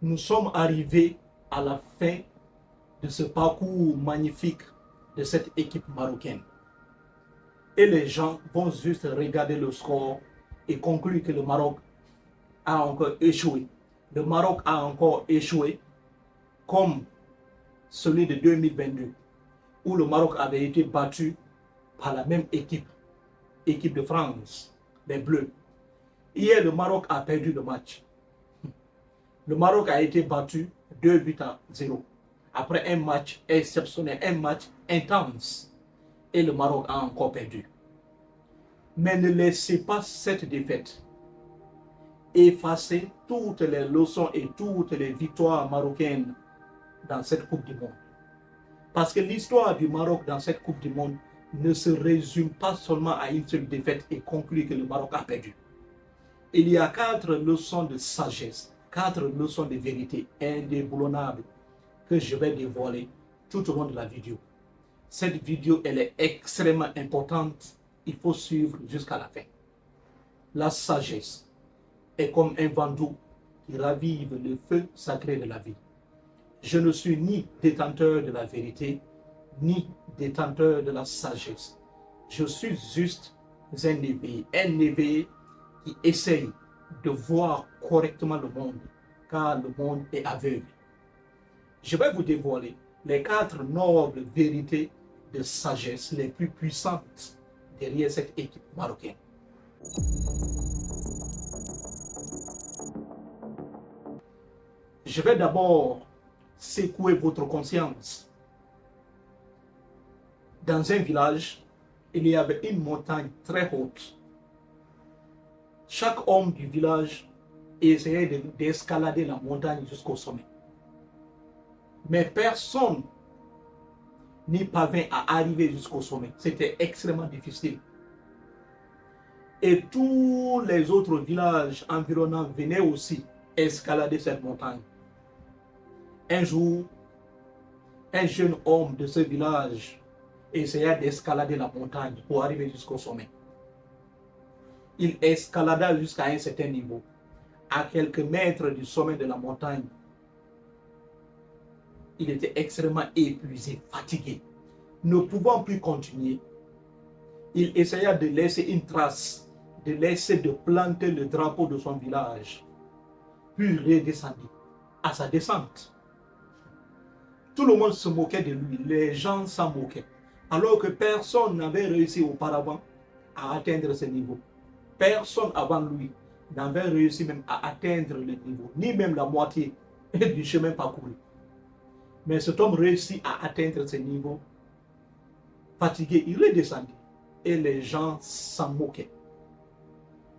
Nous sommes arrivés à la fin de ce parcours magnifique de cette équipe marocaine. Et les gens vont juste regarder le score et conclure que le Maroc a encore échoué. Le Maroc a encore échoué comme celui de 2022, où le Maroc avait été battu par la même équipe de France, les Bleus. Hier, le Maroc a perdu le match. Le Maroc a été battu 2-0 après un match exceptionnel, un match intense. Et le Maroc a encore perdu. Mais ne laissez pas cette défaite effacer toutes les leçons et toutes les victoires marocaines dans cette Coupe du Monde. Parce que l'histoire du Maroc dans cette Coupe du Monde ne se résume pas seulement à une seule défaite et conclut que le Maroc a perdu. Il y a 4 leçons de sagesse, 4 leçons de vérité indéboulonnables que je vais dévoiler tout au long de la vidéo. Cette vidéo, elle est extrêmement importante. Il faut suivre jusqu'à la fin. La sagesse est comme un vent doux qui ravive le feu sacré de la vie. Je ne suis ni détenteur de la vérité, ni détenteur de la sagesse. Je suis juste un éveillé qui essaye de voir correctement le monde, car le monde est aveugle. Je vais vous dévoiler les 4 nobles vérités de sagesse les plus puissantes derrière cette équipe marocaine. Je vais d'abord secouer votre conscience. Dans un village, il y avait une montagne très haute. Chaque homme du village essayait d'escalader la montagne jusqu'au sommet. Mais personne n'y parvint à arriver jusqu'au sommet. C'était extrêmement difficile. Et tous les autres villages environnants venaient aussi escalader cette montagne. Un jour, un jeune homme de ce village essaya d'escalader la montagne pour arriver jusqu'au sommet. Il escalada jusqu'à un certain niveau, à quelques mètres du sommet de la montagne. Il était extrêmement épuisé, fatigué. Ne pouvant plus continuer, il essaya de laisser une trace, de planter le drapeau de son village, puis redescendit à sa descente. Tout le monde se moquait de lui, les gens s'en moquaient, alors que personne n'avait réussi auparavant à atteindre ce niveau. Personne avant lui n'avait réussi même à atteindre le niveau, ni même la moitié du chemin parcouru. Mais cet homme réussit à atteindre ce niveau. Fatigué, il redescendit et les gens s'en moquaient.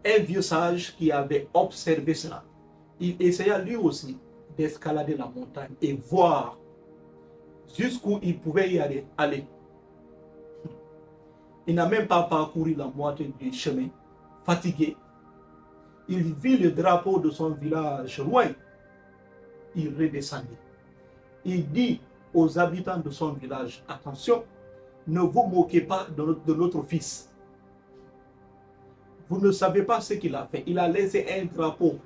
Un vieux sage qui avait observé cela, il essaya lui aussi d'escalader la montagne et voir jusqu'où il pouvait y aller. Il n'a même pas parcouru la moitié du chemin. Fatigué, il vit le drapeau de son village loin. Il redescendit. Il dit aux habitants de son village, attention, ne vous moquez pas de notre fils. Vous ne savez pas ce qu'il a fait. Il a laissé un drapeau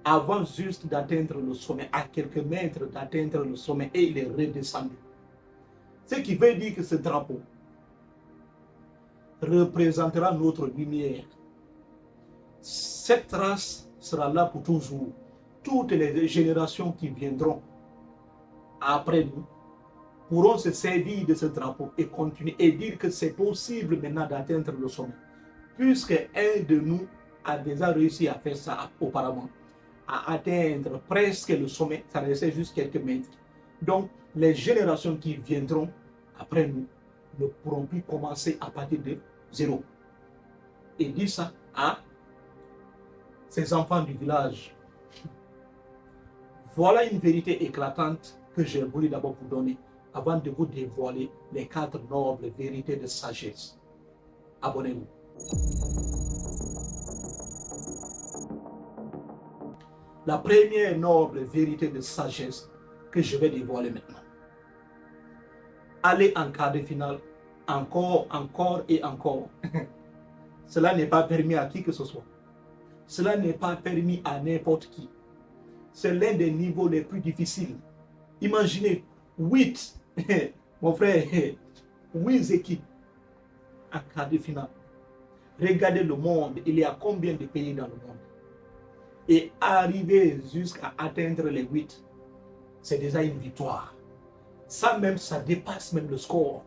avant juste d'atteindre le sommet, à quelques mètres d'atteindre le sommet, et il est redescendu. Ce qui veut dire que ce drapeau représentera notre lumière. Cette trace sera là pour toujours. Toutes les générations qui viendront après nous pourront se servir de ce drapeau et continuer et dire que c'est possible maintenant d'atteindre le sommet. Puisque un de nous a déjà réussi à faire ça auparavant, à atteindre presque le sommet, ça restait juste quelques mètres. Donc, les générations qui viendront après nous ne pourront plus commencer à partir de 0. Et dire ça à ces enfants du village. Voilà une vérité éclatante que j'ai voulu d'abord vous donner avant de vous dévoiler les 4 nobles vérités de sagesse. Abonnez-vous. La première noble vérité de sagesse que je vais dévoiler maintenant. Aller en quart de finale, encore et encore. Cela n'est pas permis à qui que ce soit. Cela n'est pas permis à n'importe qui. c'est l'un des niveaux les plus difficiles. Imaginez 8, mon frère, 8 équipes en quart de finale. Regardez le monde, il y a combien de pays dans le monde? Et arriver jusqu'à atteindre les 8, c'est déjà une victoire. Ça même, ça dépasse même le score.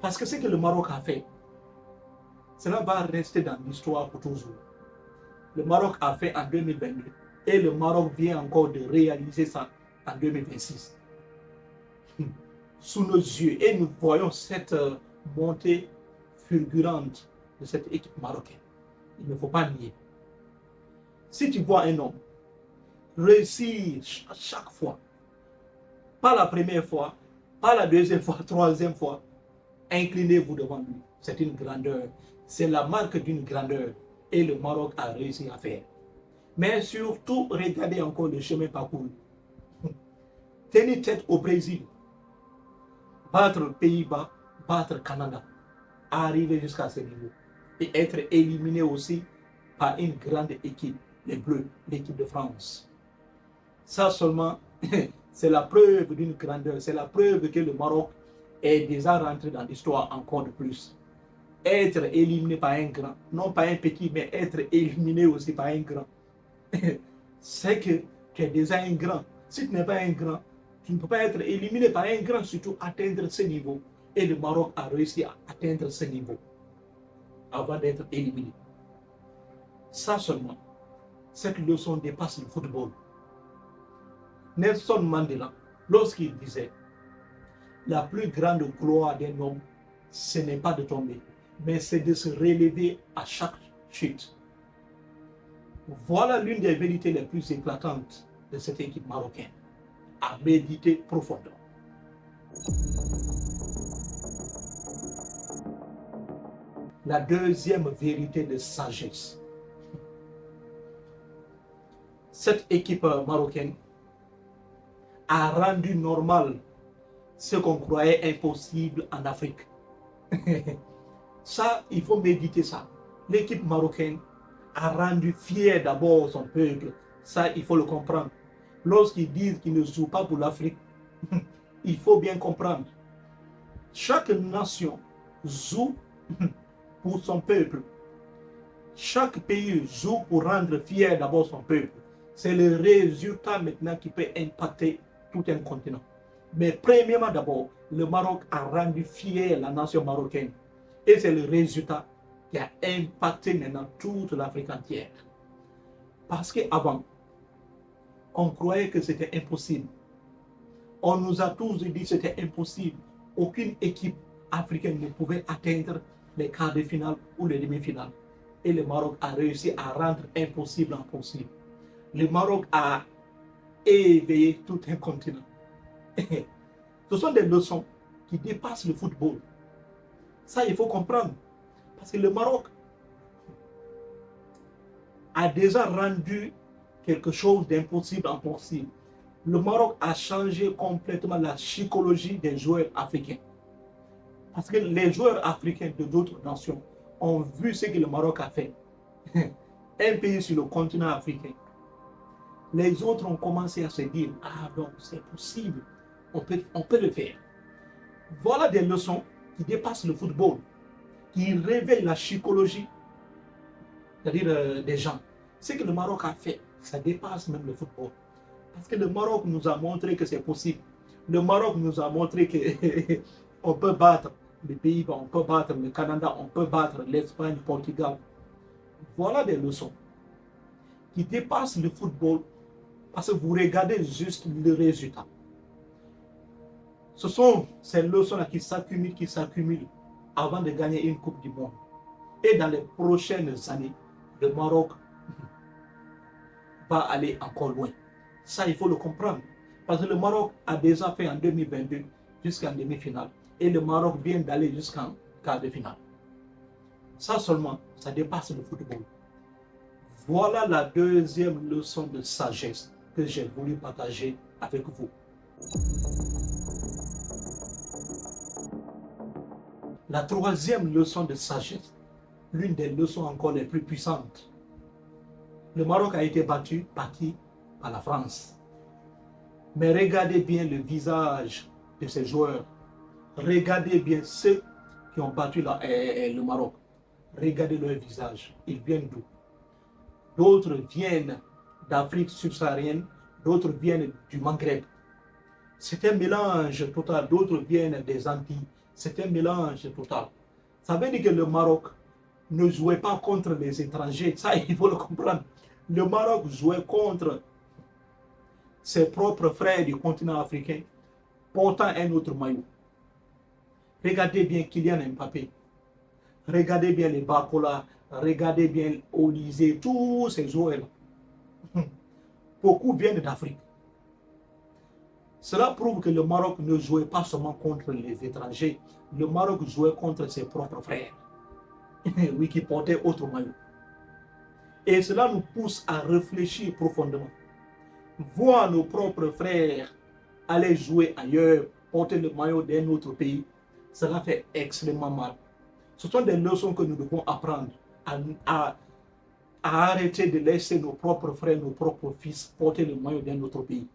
Parce que ce que le Maroc a fait, cela va rester dans l'histoire pour toujours. Le Maroc a fait en 2022 et le Maroc vient encore de réaliser ça en 2026. Sous nos yeux, et nous voyons cette montée fulgurante de cette équipe marocaine. Il ne faut pas nier. Si tu vois un homme réussir chaque fois, pas la première fois, pas la deuxième fois, troisième fois, inclinez-vous devant lui. C'est une grandeur. C'est la marque d'une grandeur. Et le Maroc a réussi à faire. Mais surtout, regardez encore le chemin parcouru. Tenir tête au Brésil, battre le Pays-Bas, battre le Canada, arriver jusqu'à ce niveau. Et être éliminé aussi par une grande équipe, les Bleus, l'équipe de France. Ça seulement, c'est la preuve d'une grandeur. C'est la preuve que le Maroc est déjà rentré dans l'histoire encore de plus. Être éliminé par un grand, non pas un petit, mais être éliminé aussi par un grand, c'est que tu es déjà un grand. Si tu n'es pas un grand, tu ne peux pas être éliminé par un grand, surtout atteindre ce niveau. Et le Maroc a réussi à atteindre ce niveau avant d'être éliminé. Ça seulement, cette leçon dépasse le football. Nelson Mandela, lorsqu'il disait la plus grande gloire d'un homme, ce n'est pas de tomber, mais c'est de se relever à chaque chute. Voilà l'une des vérités les plus éclatantes de cette équipe marocaine, à méditer profondément. La deuxième vérité de sagesse. Cette équipe marocaine a rendu normal ce qu'on croyait impossible en Afrique. Ça, il faut méditer ça. L'équipe marocaine a rendu fier d'abord son peuple. Ça, il faut le comprendre. Lorsqu'ils disent qu'ils ne jouent pas pour l'Afrique, il faut bien comprendre. Chaque nation joue pour son peuple. Chaque pays joue pour rendre fier d'abord son peuple. C'est le résultat maintenant qui peut impacter tout un continent. Mais premièrement d'abord, le Maroc a rendu fier la nation marocaine. Et c'est le résultat qui a impacté maintenant toute l'Afrique entière. Parce qu'avant, on croyait que c'était impossible. On nous a tous dit que c'était impossible. Aucune équipe africaine ne pouvait atteindre les quarts de finale ou les demi-finales. Et le Maroc a réussi à rendre impossible impossible. Le Maroc a éveillé tout un continent. Ce sont des leçons qui dépassent le football. Ça, il faut comprendre. Parce que le Maroc a déjà rendu quelque chose d'impossible en possible. Le Maroc a changé complètement la psychologie des joueurs africains. Parce que les joueurs africains de d'autres nations ont vu ce que le Maroc a fait. Un pays sur le continent africain. Les autres ont commencé à se dire, ah donc c'est possible, on peut le faire. Voilà des leçons qui dépassent le football, qui révèlent la psychologie, c'est-à-dire des gens. Ce que le Maroc a fait, ça dépasse même le football. Parce que le Maroc nous a montré que c'est possible. Le Maroc nous a montré qu'on peut battre les Pays-Bas, on peut battre le Canada, on peut battre l'Espagne, le Portugal. Voilà des leçons qui dépassent le football parce que vous regardez juste le résultat. Ce sont ces leçons-là qui s'accumulent avant de gagner une Coupe du Monde. Et dans les prochaines années, le Maroc va aller encore loin. Ça, il faut le comprendre. Parce que le Maroc a déjà fait en 2022 jusqu'en demi-finale. Et le Maroc vient d'aller jusqu'en quart de finale. Ça seulement, ça dépasse le football. Voilà la deuxième leçon de sagesse que j'ai voulu partager avec vous. La troisième leçon de sagesse, l'une des leçons encore les plus puissantes. Le Maroc a été battu par qui? par la France. Mais regardez bien le visage de ces joueurs. Regardez bien ceux qui ont battu le Maroc. Regardez leur visage. Ils viennent d'où? D'autres viennent d'Afrique subsaharienne, d'autres viennent du Maghreb. C'est un mélange total. D'autres viennent des Antilles. C'est un mélange total. Ça veut dire que le Maroc ne jouait pas contre les étrangers. Ça, il faut le comprendre. Le Maroc jouait contre ses propres frères du continent africain, portant un autre maillot. Regardez bien Kylian Mbappé. Regardez bien les Bakola. Regardez bien Olysée. Tous ces joueurs. Beaucoup viennent d'Afrique. Cela prouve que le Maroc ne jouait pas seulement contre les étrangers. Le Maroc jouait contre ses propres frères. Oui, qui portaient autre maillot. Et cela nous pousse à réfléchir profondément. Voir nos propres frères aller jouer ailleurs, porter le maillot d'un autre pays, cela fait extrêmement mal. Ce sont des leçons que nous devons apprendre à arrêter de laisser nos propres frères, nos propres fils porter le maillot d'un autre pays.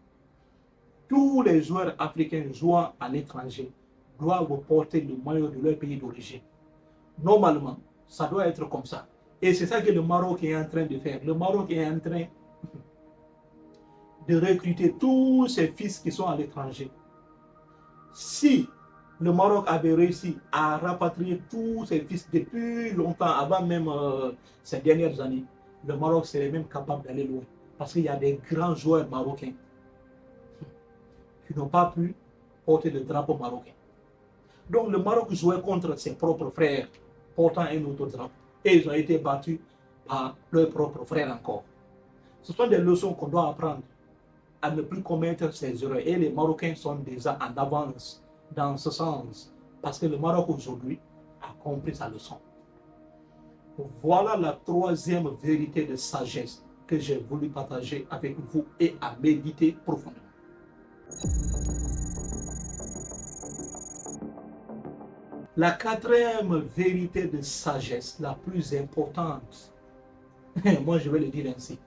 Tous les joueurs africains jouant à l'étranger doivent porter le maillot de leur pays d'origine. Normalement, ça doit être comme ça. Et c'est ça que le Maroc est en train de faire. Le Maroc est en train de recruter tous ses fils qui sont à l'étranger. Si le Maroc avait réussi à rapatrier tous ses fils depuis longtemps, avant même ces dernières années, le Maroc serait même capable d'aller loin. Parce qu'il y a des grands joueurs marocains qui n'ont pas pu porter le drapeau marocain. Donc le Maroc jouait contre ses propres frères, portant un autre drapeau. Et ils ont été battus par leurs propres frères encore. Ce sont des leçons qu'on doit apprendre à ne plus commettre ces erreurs. Et les Marocains sont déjà en avance dans ce sens. Parce que le Maroc aujourd'hui a compris sa leçon. Voilà la troisième vérité de sagesse que j'ai voulu partager avec vous et à méditer profondément. La quatrième vérité de sagesse, la plus importante, moi je vais le dire ainsi.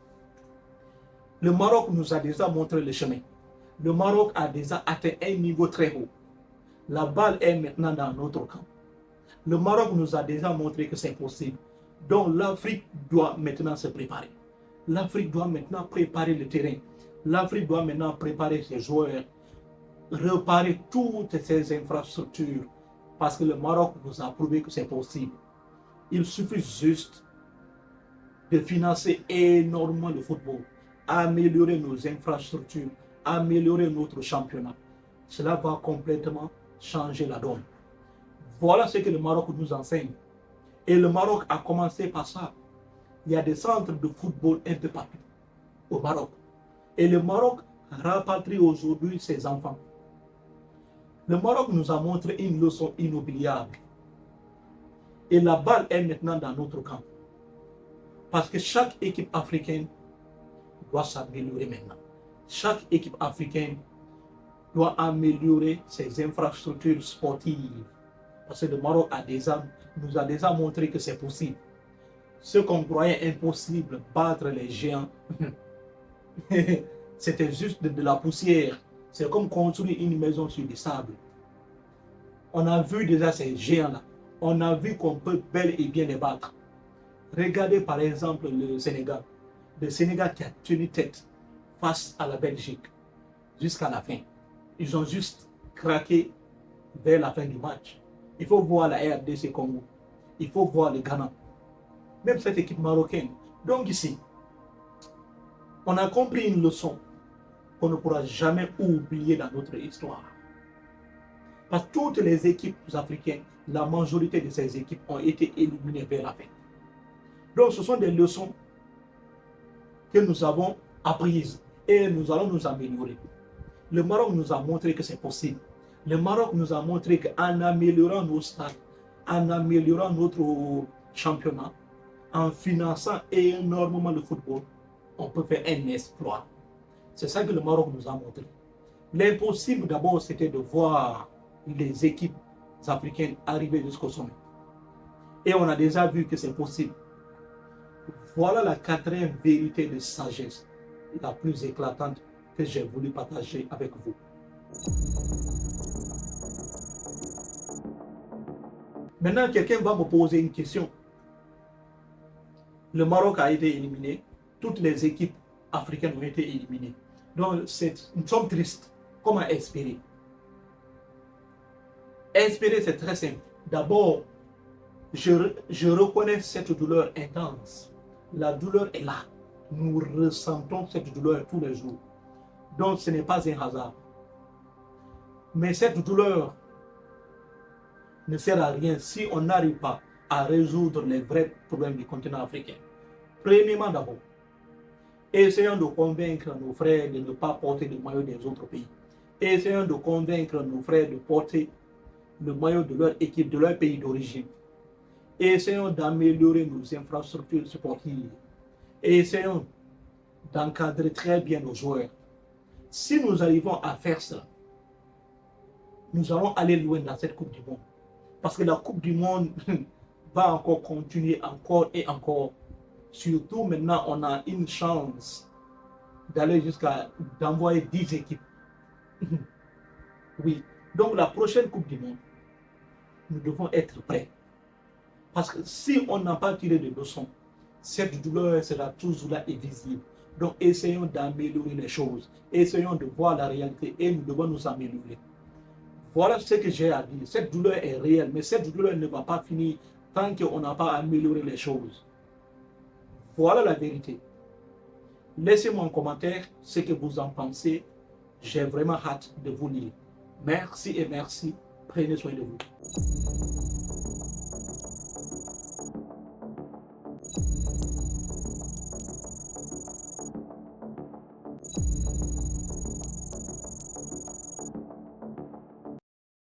Le Maroc nous a déjà montré le chemin. Le Maroc a déjà atteint un niveau très haut. La balle est maintenant dans notre camp. Le Maroc nous a déjà montré que c'est possible. Donc l'Afrique doit maintenant se préparer. L'Afrique doit maintenant préparer le terrain. L'Afrique doit maintenant préparer ses joueurs, réparer toutes ces infrastructures. Parce que le Maroc nous a prouvé que c'est possible. Il suffit juste de financer énormément le football, améliorer nos infrastructures, améliorer notre championnat. Cela va complètement changer la donne. Voilà ce que le Maroc nous enseigne. Et le Maroc a commencé par ça. Il y a des centres de football un peu partout au Maroc. Et le Maroc rapatrie aujourd'hui ses enfants. Le Maroc nous a montré une leçon inoubliable. Et la balle est maintenant dans notre camp. Parce que chaque équipe africaine doit s'améliorer maintenant. Chaque équipe africaine doit améliorer ses infrastructures sportives. Parce que le Maroc nous a déjà montré que c'est possible. Ce qu'on croyait impossible, battre les géants, c'était juste de la poussière. C'est comme construire une maison sur du sable. On a vu déjà ces géants-là. On a vu qu'on peut bel et bien les battre. Regardez par exemple le Sénégal. Le Sénégal qui a tenu tête face à la Belgique jusqu'à la fin. Ils ont juste craqué vers la fin du match. Il faut voir la RDC Congo. Il faut voir le Ghana. Même cette équipe marocaine. Donc ici, on a compris une leçon qu'on ne pourra jamais oublier dans notre histoire. Parce que toutes les équipes africaines, la majorité de ces équipes ont été éliminées vers la fin. Donc ce sont des leçons que nous avons apprises et nous allons nous améliorer. Le Maroc nous a montré que c'est possible. Le Maroc nous a montré qu'en améliorant nos stades, en améliorant notre championnat, en finançant énormément le football, on peut faire un exploit. C'est ça que le Maroc nous a montré. L'impossible d'abord, c'était de voir les équipes africaines arriver jusqu'au sommet. Et on a déjà vu que c'est possible. Voilà la quatrième vérité de sagesse. la plus éclatante que j'ai voulu partager avec vous. Maintenant, quelqu'un va me poser une question. Le Maroc a été éliminé, toutes les équipes africaines ont été éliminées. Donc, nous sommes tristes. Comment espérer? Espérer, c'est très simple. D'abord, je reconnais cette douleur intense. La douleur est là. Nous ressentons cette douleur tous les jours. Donc, ce n'est pas un hasard. Mais cette douleur ne sert à rien si on n'arrive pas à résoudre les vrais problèmes du continent africain. Premièrement d'abord, essayons de convaincre nos frères de ne pas porter le maillot des autres pays. Essayons de convaincre nos frères de porter le maillot de leur équipe, de leur pays d'origine. Essayons d'améliorer nos infrastructures sportives. Essayons d'encadrer très bien nos joueurs. Si nous arrivons à faire cela, nous allons aller loin dans cette Coupe du Monde. Parce que la Coupe du Monde va encore continuer, encore et encore. Surtout maintenant, on a une chance d'aller jusqu'à d'envoyer 10 équipes. Oui. Donc la prochaine Coupe du Monde, nous devons être prêts. Parce que si on n'a pas tiré de leçons, cette douleur sera toujours là et visible. Donc essayons d'améliorer les choses. Essayons de voir la réalité et nous devons nous améliorer. Voilà ce que j'ai à dire. Cette douleur est réelle, mais cette douleur ne va pas finir tant qu'on n'a pas amélioré les choses. Voilà la vérité. Laissez-moi en commentaire ce que vous en pensez. J'ai vraiment hâte de vous lire. Merci et merci. Prenez soin de vous.